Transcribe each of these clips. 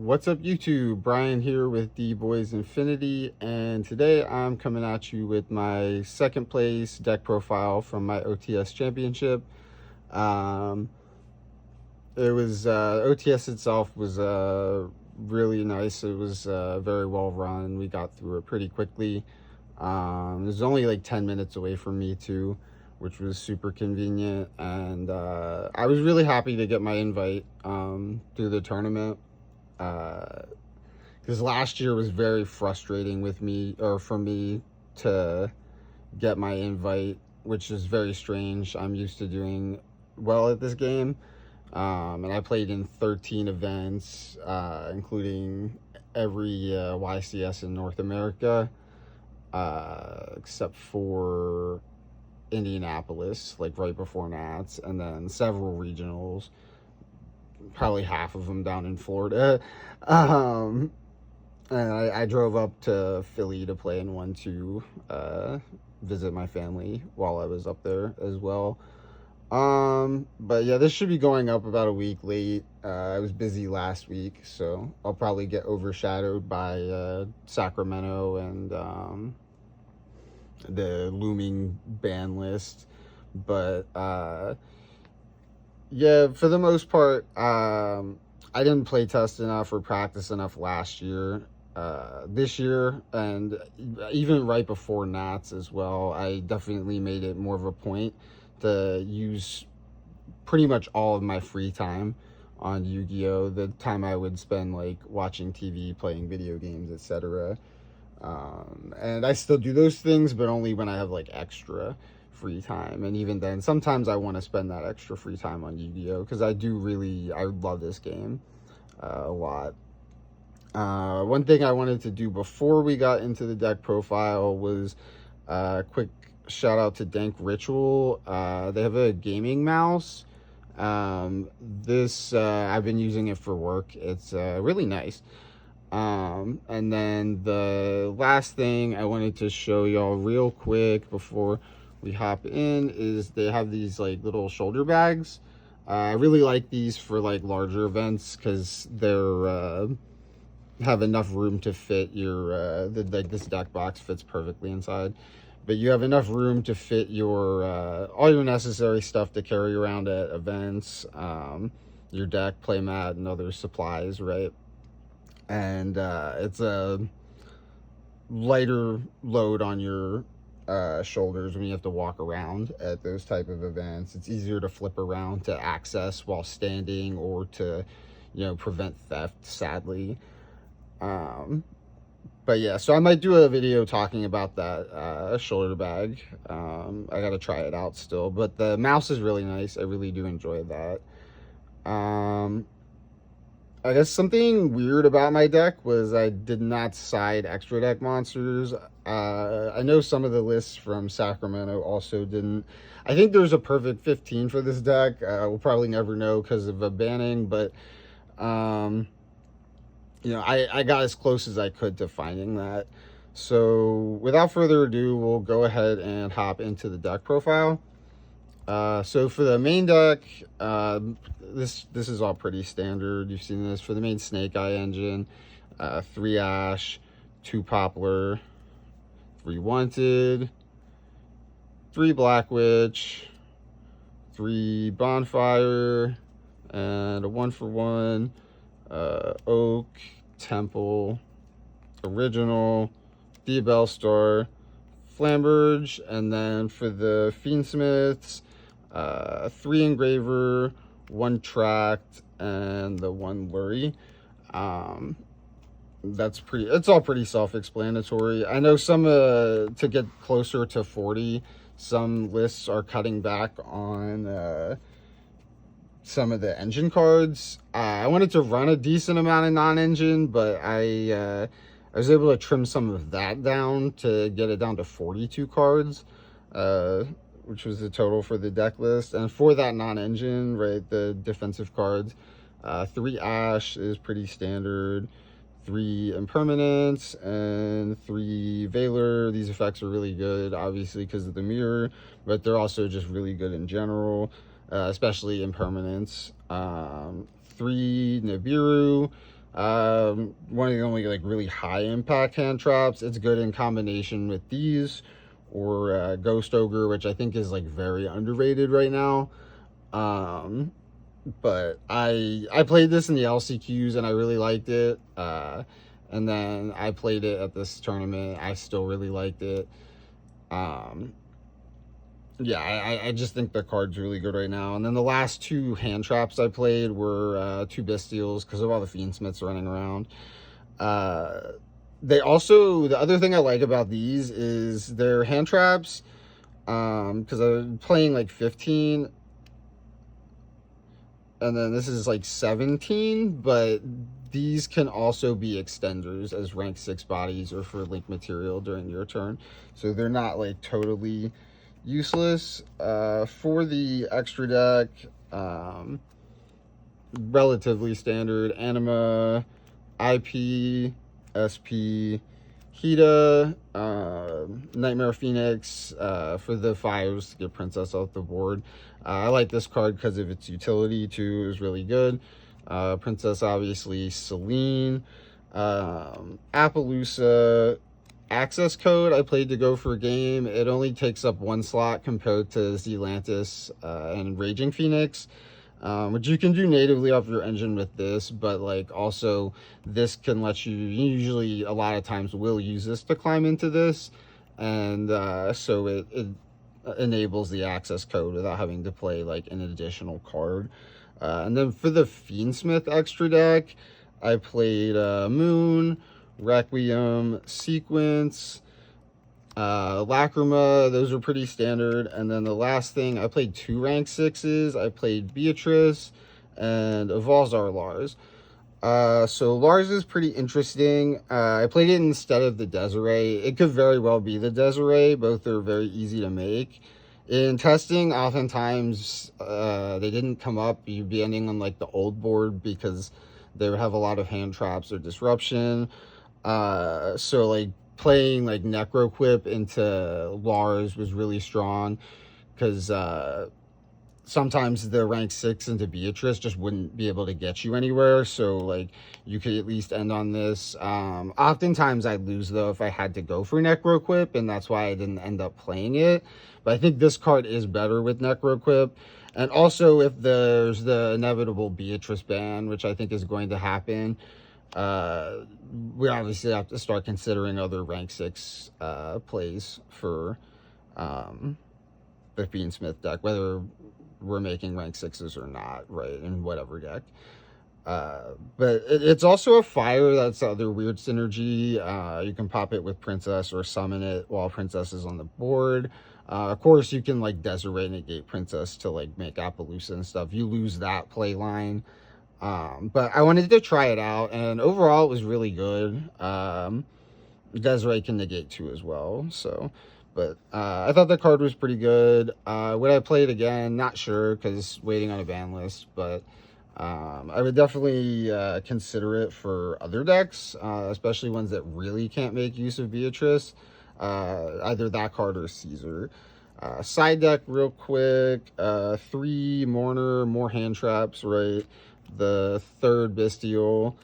What's up, YouTube? Brian here with D-Boyz Infinity, and today I'm coming at you with my second place deck profile from my OTS championship. Um, OTS itself was really nice. It was very well run. We got through it pretty quickly. It was only like 10 minutes away from me too, which was super convenient, and I was really happy to get my invite through the tournament. Because last year was very frustrating with me, or for me, to get my invite, which is very strange. I'm used to doing well at this game, and I played in 13 events, including every YCS in North America, except for Indianapolis, like right before Nats, and then several regionals, probably half of them down in Florida. And I drove up to Philly to play in one to visit my family while I was up there as well. But yeah, this should be going up about a week late. I was busy last week, so I'll probably get overshadowed by Sacramento and the looming ban list. But yeah, for the most part, I didn't play test enough or practice enough last year. This year, and even right before Nats as well, I definitely made it more of a point to use pretty much all of my free time on Yu-Gi-Oh! The time I would spend like watching TV, playing video games, etc. And I still do those things, but only when I have like extra free time. And even then, sometimes I want to spend that extra free time on Yu-Gi-Oh! Because I love this game a lot. One thing I wanted to do before we got into the deck profile was a quick shout out to Dank Ritual. They have a gaming mouse. I've been using it for work. It's really nice. And then the last thing I wanted to show y'all real quick before we hop in is they have these like little shoulder bags. I really like these for like larger events because they're have enough room to fit your this deck box fits perfectly inside, but you have enough room to fit your all your necessary stuff to carry around at events, your deck, playmat, and other supplies, right? And it's a lighter load on your shoulders when you have to walk around at those type of events. It's easier to flip around to access while standing, or to prevent theft, sadly. But yeah, so I might do a video talking about that shoulder bag. I gotta try it out still, but the mouse is really nice. I really do enjoy that. I guess something weird about my deck was I did not side extra deck monsters. I know some of the lists from Sacramento also didn't. I think there's a perfect 15 for this deck. We'll probably never know because of a banning, but I got as close as I could to finding that. So without further ado, we'll go ahead and hop into the deck profile. So for the main deck, this is all pretty standard. You've seen this for the main Snake Eye engine. 3 Ash, 2 Poplar, 3 Wanted, 3 Black Witch, 3 Bonfire, and a 1-for-1 Oak, Temple, Original, D-Bell Star, Flamberge, and then for the Fiendsmiths, 3 Engraver, 1 Tract, and the 1 Lurie. It's all pretty self-explanatory. I know some, to get closer to 40, some lists are cutting back on, some of the engine cards. I wanted to run a decent amount of non-engine, but I was able to trim some of that down to get it down to 42 cards, which was the total for the deck list. And for that non-engine, right, the defensive cards, 3 Ash is pretty standard, 3 Impermanence, and 3 Valor. These effects are really good, obviously, because of the mirror, but they're also just really good in general. Especially Impermanence. 3 Nibiru, One of the only like really high impact hand traps. It's good in combination with these or Ghost Ogre, which I think is like very underrated right now. Um, but I played this in the LCQs and I really liked it. And then I played it at this tournament. I still really liked it. Um, yeah, I just think the card's really good right now. And then the last two hand traps I played were two Bestials because of all the Fiendsmiths running around. They also, the other thing I like about these is their hand traps. Because I'm playing like 15, and then this is like 17, but these can also be extenders as rank 6 bodies or for link material during your turn. So they're not like totally useless. For the extra deck, relatively standard: Anima, IP, SP, Hida, Nightmare Phoenix, for the 5s to get Princess off the board. I like this card because of its utility too. Is really good. Princess, obviously, Celine, Appaloosa, access code. I played to go for a game. It only takes up 1 slot compared to Zealantis and Raging Phoenix, which you can do natively off your engine with this, but like also this can let you usually a lot of times will use this to climb into this, and so it enables the access code without having to play like an additional card. And then for the Fiendsmith extra deck, I played Moon, Requiem, Sequence, Lacrima. Those are pretty standard. And then the last thing, I played 2 rank 6s. I played Beatrice and Evolzar Lars. So Lars is pretty interesting. I played it instead of the Desiree. It could very well be the Desiree. Both are very easy to make. In testing, oftentimes they didn't come up. You'd be ending on like the old board because they would have a lot of hand traps or disruption. So like playing like Necroquip into Lars was really strong because sometimes the rank 6 into Beatrice just wouldn't be able to get you anywhere. So like you could at least end on this. Oftentimes I'd lose though if I had to go for Necroquip, and that's why I didn't end up playing it. But I think this card is better with Necroquip. And also if there's the inevitable Beatrice ban, which I think is going to happen, we obviously have to start considering other rank 6 plays for the Fiendsmith deck, whether we're making rank 6s or not, right, in whatever deck. But it's also a fire. That's the other weird synergy. You can pop it with Princess or summon it while Princess is on the board. Of course, you can like Desiree negate Princess to like make Appaloosa and stuff. You lose that play line. But I wanted to try it out, and overall it was really good. Desiree can negate too as well, so, but I thought the card was pretty good. Would I play it again? Not sure, because waiting on a ban list, but I would definitely consider it for other decks, especially ones that really can't make use of Beatrice, either that card or Caesar. Side deck real quick, 3 Mourner, more hand traps, right? The 3rd Bestial.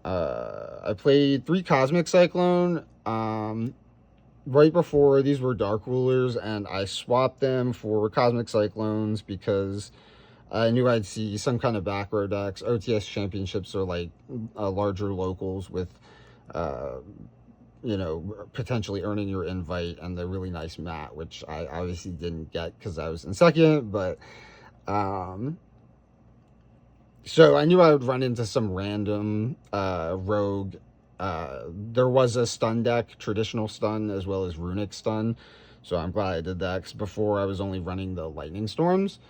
I played 3 Cosmic Cyclone. Right before, these were Dark Rulers, and I swapped them for Cosmic Cyclones because I knew I'd see some kind of back row decks. OTS championships are like larger locals with, you know, potentially earning your invite and the really nice mat, which I obviously didn't get because I was in 2nd, but so I knew I would run into some random rogue. There was a stun deck, traditional stun, as well as runic stun. So I'm glad I did that, because before I was only running the lightning storms.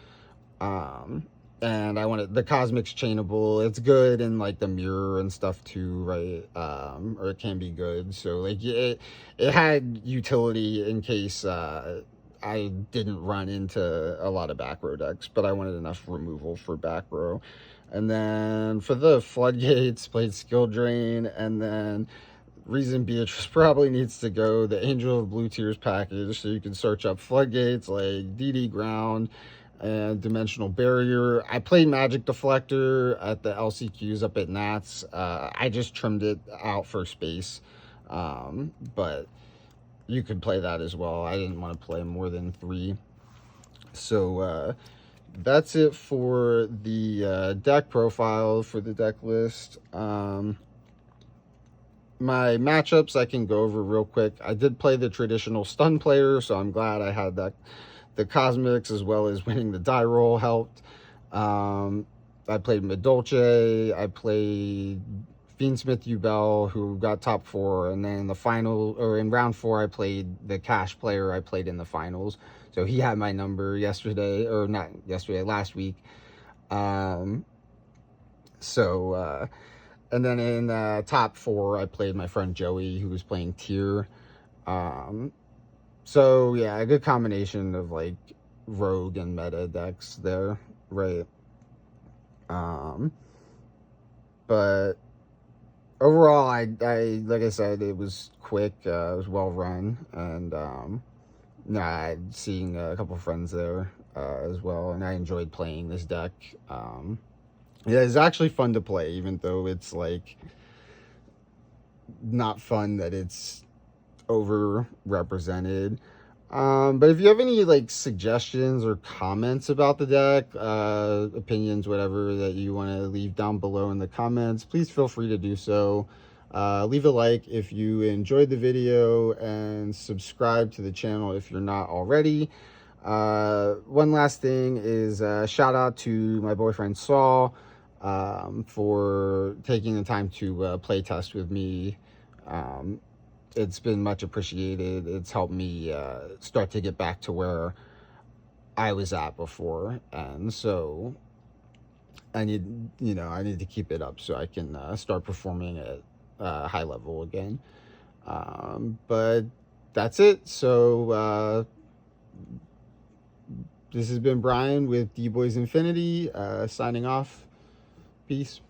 And I wanted the Cosmic's chainable. It's good in like the mirror and stuff too, right? Or it can be good. So like it had utility in case I didn't run into a lot of back row decks, but I wanted enough removal for back row. And then for the Floodgates, played Skill Drain, and then reason Beatrice probably needs to go, the Angel of Blue Tears package, so you can search up Floodgates like DD Ground, and Dimensional Barrier. I played Magic Deflector at the LCQs up at Nats. I just trimmed it out for space, but you could play that as well. I didn't want to play more than 3. So that's it for the deck profile for the deck list. My matchups I can go over real quick. I did play the traditional stun player, so I'm glad I had that. The cosmetics as well as winning the die roll helped. I played Medolce. I played Fiendsmith Ubel, who got top 4, and then in the final, or in round 4, I played the cash player I played in the finals. So he had my number yesterday, or not yesterday, last week. And then in top 4, I played my friend Joey, who was playing tier. So yeah, a good combination of like rogue and meta decks there, right? But overall, I like I said, it was quick. It was well run, and I seeing a couple friends there as well, and I enjoyed playing this deck. Yeah, it's actually fun to play, even though it's like not fun that it's overrepresented. But if you have any like suggestions or comments about the deck, opinions, whatever that you want to leave down below in the comments, please feel free to do so. Leave a like if you enjoyed the video, and subscribe to the channel if you're not already. One last thing is shout out to my boyfriend Saul for taking the time to play test with me. It's been much appreciated. It's helped me start to get back to where I was at before, and so I need to keep it up so I can start performing at high level again. But that's it. So this has been Brian with D-Boyz Infinity, signing off. Peace.